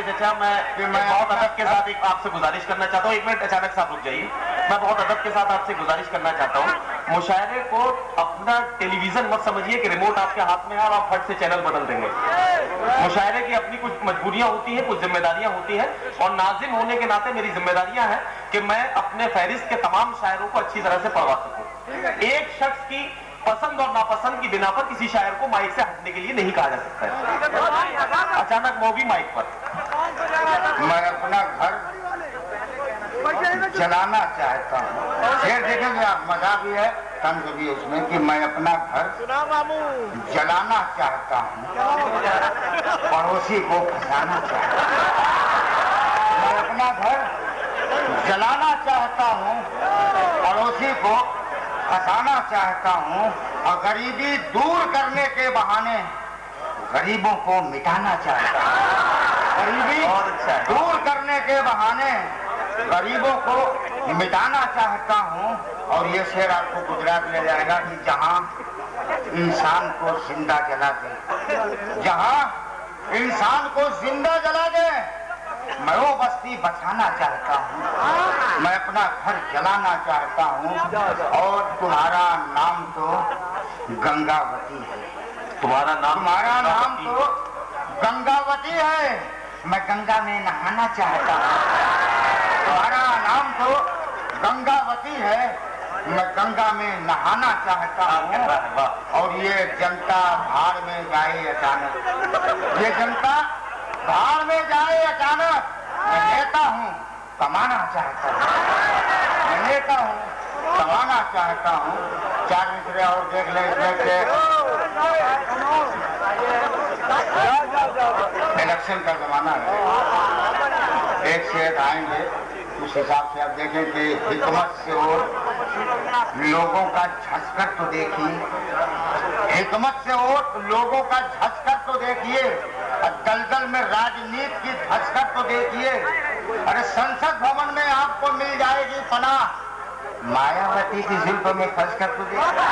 चचा, मैं बहुत अदब के साथ एक आपसे गुजारिश करना चाहता हूँ। एक मिनट अचानक से आप रुक जाइए। मैं बहुत अदब के साथ आपसे गुजारिश करना चाहता हूँ, मुशायरे को अपना टेलीविजन मत समझिए कि रिमोट आपके हाथ में है और आप फट से चैनल बदल देंगे। मुशायरे की अपनी कुछ मजबूरियां होती हैं, कुछ जिम्मेदारियां होती हैं, और नाजिम होने के नाते मेरी जिम्मेदारियां हैं कि मैं अपने फहरिस्त के तमाम शायरों को अच्छी तरह से पढ़वा सकूं। एक शख्स की पसंद और नापसंद की बिना पर किसी शायर को माइक से हटने के लिए नहीं कहा जा सकता है। अचानक वो भी माइक पर। मैं अपना घर जलाना चाहता हूँ। फिर देखेंगे आप, मजा भी है, तंज भी उसमें, कि मैं अपना घर जलाना चाहता हूँ, पड़ोसी को फंसाना चाहता हूँ। मैं अपना घर जलाना चाहता हूँ, पड़ोसी को फंसाना चाहता हूँ, और गरीबी दूर करने के बहाने गरीबों को मिटाना चाहता हूँ। गरीबी दूर करने के बहाने गरीबों को मिटाना चाहता हूँ। और ये शेर आपको गुजरात ले जाएगा कि जहाँ इंसान को जिंदा जला दे, जहाँ इंसान को जिंदा जला दे, मैं वो बस्ती बचाना चाहता हूँ। मैं अपना घर जलाना चाहता हूँ। और तुम्हारा नाम तो गंगावती है। तुम्हारा नाम तो गंगावती है। मैं गंगा में नहाना चाहता हूँ। तुम्हारा नाम तो गंगावती है, मैं गंगा में नहाना चाहता हूँ। और ये जनता भाड़ में जाए अचानक, ये जनता भाड़ में जाए अचानक। मैं नेता हूँ, कमाना चाहता हूँ। मैं नेता हूँ, कमाना चाहता हूँ। 4 मिनट और देख ले इसमें। इलेक्शन का जमाना है, एक शेर आएंगे, उस हिसाब से आप देखें कि हिकमत से वोट लोगों का झसकर तो देखिए, हिकमत से वोट लोगों का झसकर तो देखिए, दलदल में राजनीति की झसकर तो देखिए। अरे संसद भवन में आपको मिल जाएगी पनाह, मायावती की जुल्फ में फंसकर तो देखिए।